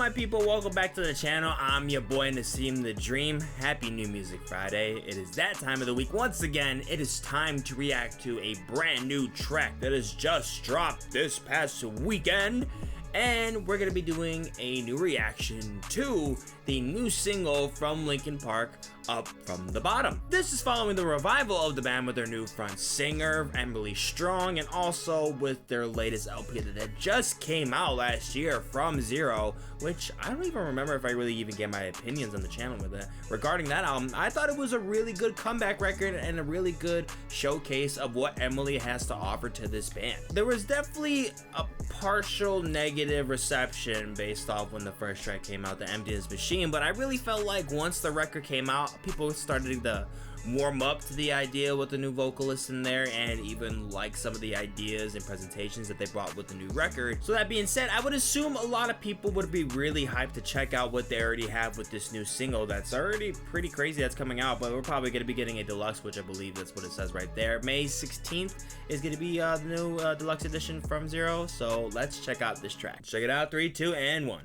my people? Welcome back to the channel. I'm your boy Nassim the Dream. Happy New Music Friday. It is that time of the week. Once again, it is time to react to a brand new track that has just dropped this past weekend. And we're gonna be doing a new reaction to the new single from Linkin Park, Up From the Bottom. This is following the revival of the band with their new front singer, Emily Strong, and also with their latest LP that just came out last year, From Zero, which I don't even remember if I really even gave my opinions on the channel with it. Regarding that album, I thought it was a really good comeback record and a really good showcase of what Emily has to offer to this band. There was definitely a partial negative reception based off when the first track came out, The Emptiness Machine, but I really felt like once the record came out, people started to warm up to the idea with the new vocalist in there, and even like some of the ideas and presentations that they brought with the new record. So that being said, I would assume a lot of people would be really hyped to check out what they already have with this new single that's already pretty crazy that's coming out, but we're probably going to be getting a deluxe, which I believe that's what it says right there. May 16th is going to be the new deluxe edition From Zero, so let's check out this track. Check it out, 3, 2, and 1.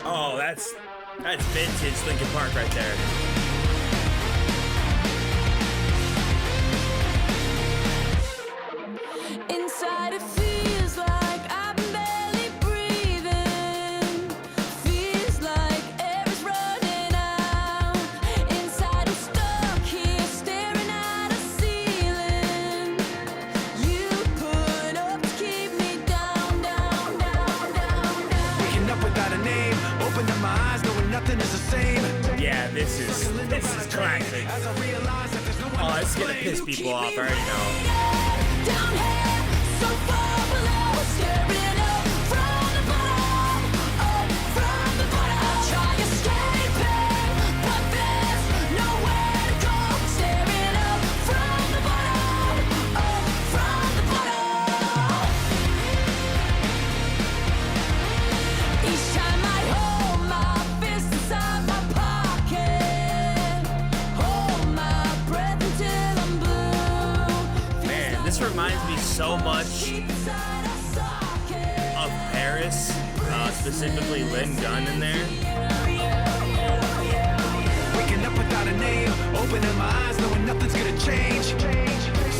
Oh, that's vintage Linkin Park right there. Inside it feels like I'm barely breathing. Feels like air's running out. Inside I'm stuck here staring at a ceiling. You put up to keep me down, down, down, down, down. Waking up without a name. Open up my eyes, knowing nothing is the same. Yeah, this is classic. Oh, it's gonna piss people off, I already know. Down here, so far below, staring up from the bottom, up from the bottom. Try escaping, but there's nowhere to go. Staring up from the bottom, up from the bottom. Each time I hold my fist inside my pocket, hold my breath until I'm blue. Man, this reminds me so much of Paris, specifically Linkin in there. Waking up without a name. Opening my eyes, knowing nothing's gonna change.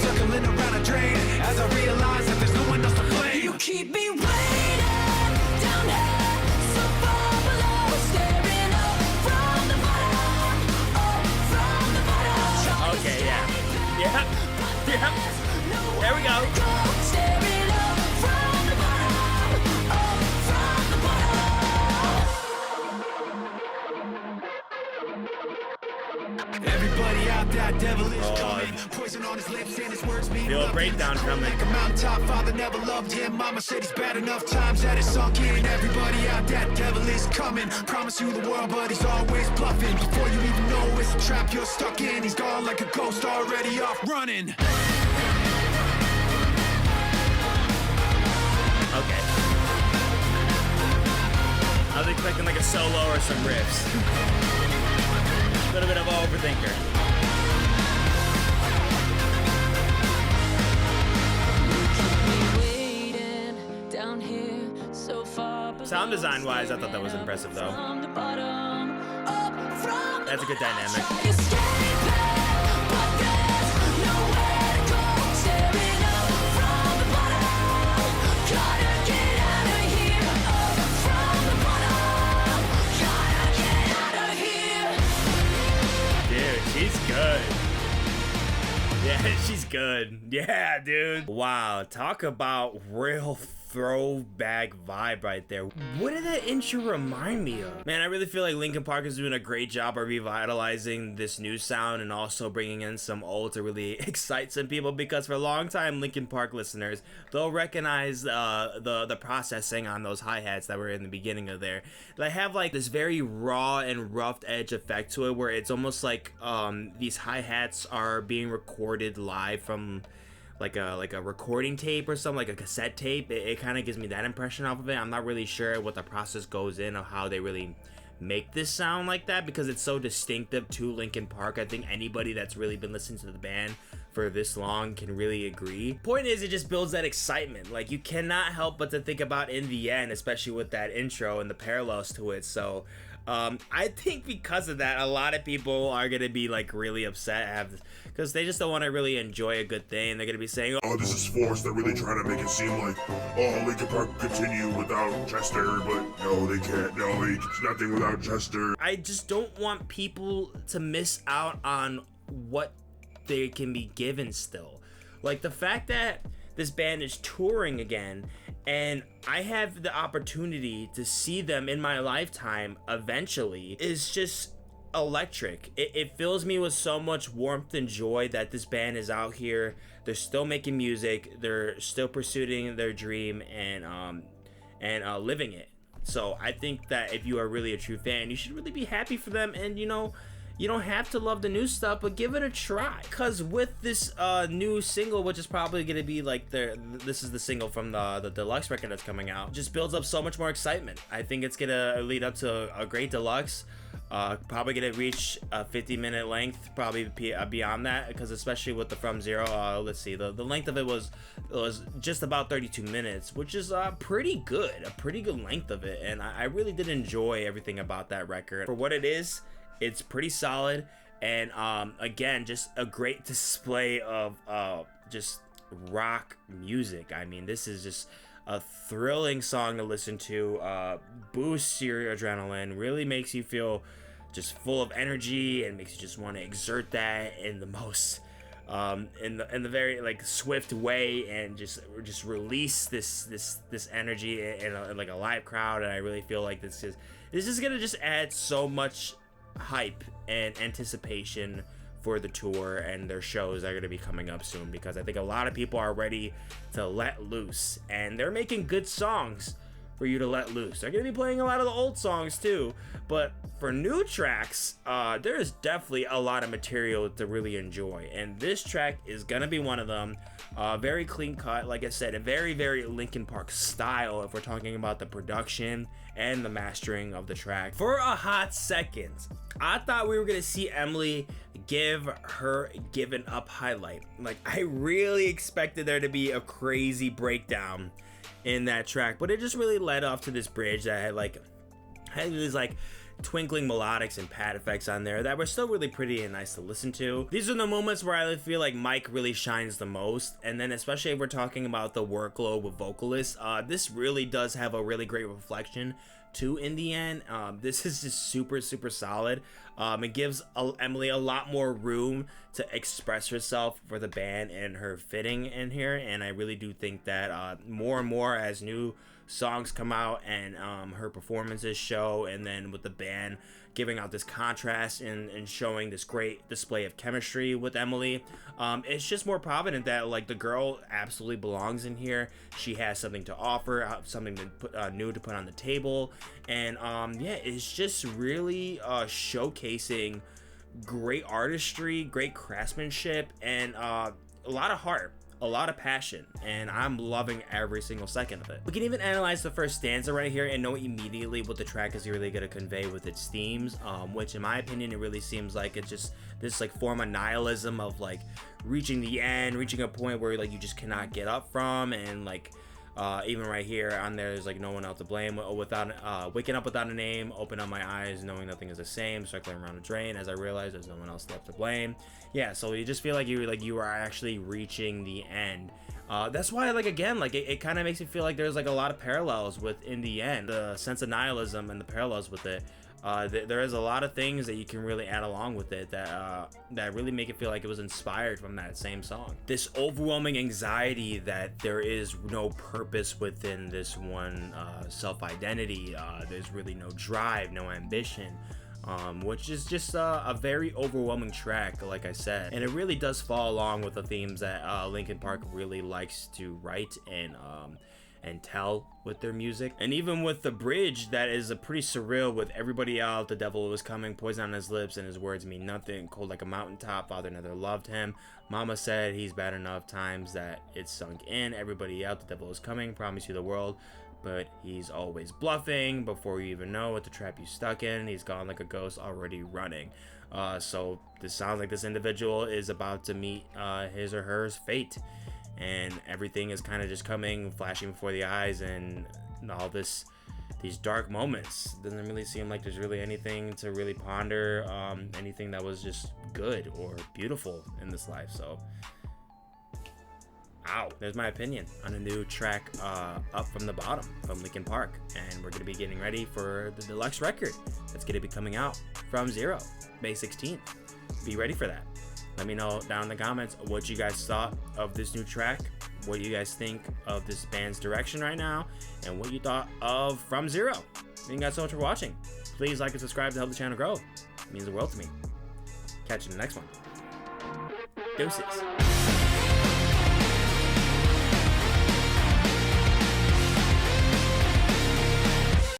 Circling around a drain as I realize that there's no one else to blame. You keep me waiting down here, so far below, staring up from the bottom, up from the bottom. Okay, yeah. There we go. Staring up from the bottom, up from the bottom. Everybody out there, devil is coming. Poison on his lips and his words mean Feel a nothing. breakdown coming. Like a mountaintop, father never loved him. Mama said he's bad enough times that it's sunk in. Everybody out there, devil is coming. Promise you the world, but he's always bluffing. Before you even know it's a trap you're stuck in, he's gone like a ghost already off running. Okay. I was expecting like a solo or some riffs. A little bit of an overthinker. Sound design wise, I thought that was impressive though. That's a good dynamic. Dude, she's good. Yeah, she's good. Yeah, dude. Wow, talk about real throwback vibe right there. What did that intro remind me of? Man, I really feel like Linkin Park is doing a great job of revitalizing this new sound and also bringing in some old to really excite some people, because for a long time Linkin Park listeners, they'll recognize the processing on those hi-hats that were in the beginning of there. They have like this very raw and roughed edge effect to it where it's almost like these hi-hats are being recorded live from like a recording tape or something, like a cassette tape. It kind of gives me that impression off of it. I'm not really sure what the process goes in of how they really make this sound like that because it's so distinctive to Linkin Park. I think anybody that's really been listening to the band for this long can really agree. Point is, it just builds that excitement. Like, you cannot help but to think about In the End, especially with that intro and the parallels to it. So I think because of that, a lot of people are gonna be like really upset because they just don't want to really enjoy a good thing. They're gonna be saying, oh, this is forced. They're really trying to make it seem like, oh, Linkin Park can continue without Chester, but no, they can't. No, it's nothing without Chester. I just don't want people to miss out on what they can be given still. Like, the fact that this band is touring again and I have the opportunity to see them in my lifetime eventually is just electric. It fills me with so much warmth and joy that this band is out here. They're still making music. They're still pursuing their dream and living it. So I think that if you are really a true fan, you should really be happy for them. And you know, you don't have to love the new stuff, but give it a try. Cause with this new single, which is probably gonna be like this is the single from the deluxe record that's coming out, just builds up so much more excitement. I think it's gonna lead up to a great deluxe. Probably gonna reach a 50-minute length, probably beyond that, because especially with the From Zero, let's see, the length of it was just about 32 minutes, which is a pretty good length of it, and I really did enjoy everything about that record. For what it is, it's pretty solid, and again, just a great display of just rock music. I mean, this is just a thrilling song to listen to, boosts your adrenaline, really makes you feel just full of energy and makes you just want to exert that in the most in the very like swift way, and just release this energy in like a live crowd. And I really feel like this is gonna just add so much hype and anticipation for the tour and their shows that are going to be coming up soon, because I think a lot of people are ready to let loose, and they're making good songs for you to let loose. They're going to be playing a lot of the old songs too, but for new tracks, there is definitely a lot of material to really enjoy, and this track is going to be one of them. Very clean cut, like I said, a very, very Linkin Park style if we're talking about the production and the mastering of the track. For a hot second, I thought we were gonna see Emily give her Given Up highlight. Like, I really expected there to be a crazy breakdown in that track, but it just really led off to this bridge that had these like twinkling melodics and pad effects on there that were still really pretty and nice to listen to. These are the moments where I feel like Mike really shines the most, and then especially if we're talking about the workload with vocalists, this really does have a really great reflection to In the End. This is just super solid. It gives Emily a lot more room to express herself for the band and her fitting in here, and I really do think that more and more as new songs come out and her performances show, and then with the band giving out this contrast and showing this great display of chemistry with Emily, it's just more provident that like the girl absolutely belongs in here. She has something to offer, something to put new to put on the table, and yeah, it's just really showcasing great artistry, great craftsmanship, and a lot of heart, a lot of passion, and I'm loving every single second of it. We can even analyze the first stanza right here and know immediately what the track is really going to convey with its themes, which in my opinion, it really seems like it's just this like form of nihilism of like reaching the end, reaching a point where like you just cannot get up from, and like even right here on there's like no one else to blame, without waking up without a name, open up my eyes knowing nothing is the same, circling around a drain as I realize there's no one else left to blame. Yeah, so you just feel like you are actually reaching the end. That's why like again like it kind of makes me feel like there's like a lot of parallels with In the End, the sense of nihilism and the parallels with it. There is a lot of things that you can really add along with it that really make it feel like it was inspired from that same song. This overwhelming anxiety that there is no purpose within this one self-identity. There's really no drive, no ambition. Which is just a very overwhelming track, like I said, and it really does fall along with the themes that Linkin Park really likes to write and tell with their music. And even with the bridge that is a pretty surreal, with everybody out, the devil was coming, poison on his lips, and his words mean nothing, cold like a mountaintop, father never loved him, mama said he's bad enough times that it's sunk in, everybody out, the devil is coming, promise you the world, but he's always bluffing. Before you even know what the trap you stuck in, he's gone like a ghost already running. So this sounds like this individual is about to meet his or her fate, and everything is kind of just coming, flashing before the eyes, and all these dark moments. Doesn't really seem like there's really anything to really ponder, anything that was just good or beautiful in this life. So there's my opinion on a new track, Up From the Bottom from Linkin Park. And we're going to be getting ready for the deluxe record that's going to be coming out from Zero, May 16th. Be ready for that. Let me know down in the comments what you guys thought of this new track, what you guys think of this band's direction right now, and what you thought of From Zero. Thank you guys so much for watching. Please like and subscribe to help the channel grow. It means the world to me. Catch you in the next one. Deuces.